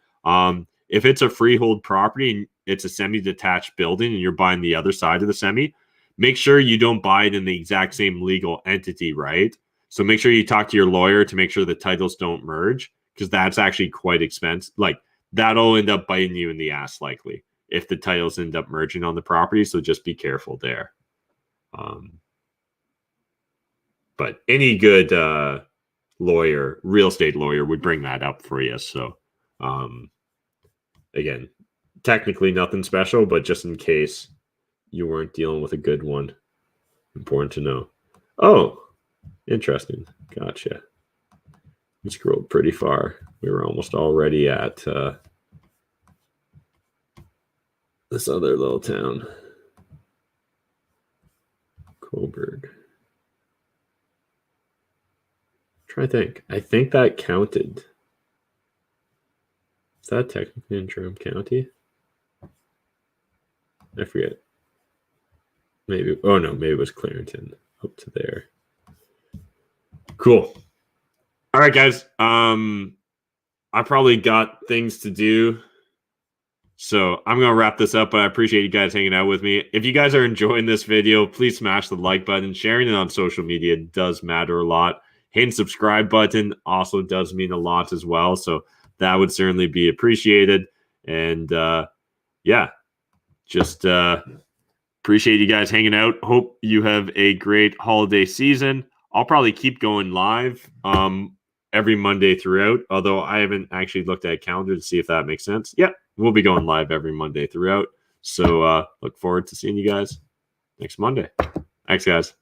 if it's a freehold property and it's a semi-detached building and you're buying the other side of the semi, make sure you don't buy it in the exact same legal entity, right? So make sure you talk to your lawyer to make sure the titles don't merge, because that's actually quite expensive. Like that'll end up biting you in the ass likely if the titles end up merging on the property. So just be careful there. But any good lawyer, real estate lawyer, would bring that up for you. So again, technically nothing special, but just in case you weren't dealing with a good one, important to know. Oh, interesting. Gotcha. We scrolled pretty far. We were almost already at this other little town, Coburg. Try to think. I think that counted. Is that technically in Durham County? I forget. Maybe. Oh no, maybe it was Clarington up to there. Cool. All right, guys. I probably got things to do, so I'm gonna wrap this up. But I appreciate you guys hanging out with me. If you guys are enjoying this video, please smash the like button. Sharing it on social media does matter a lot. Hitting subscribe button also does mean a lot as well. So that would certainly be appreciated. And yeah, just appreciate you guys hanging out. Hope you have a great holiday season. I'll probably keep going live every Monday throughout, although I haven't actually looked at a calendar to see if that makes sense. Yeah, we'll be going live every Monday throughout. So look forward to seeing you guys next Monday. Thanks, guys.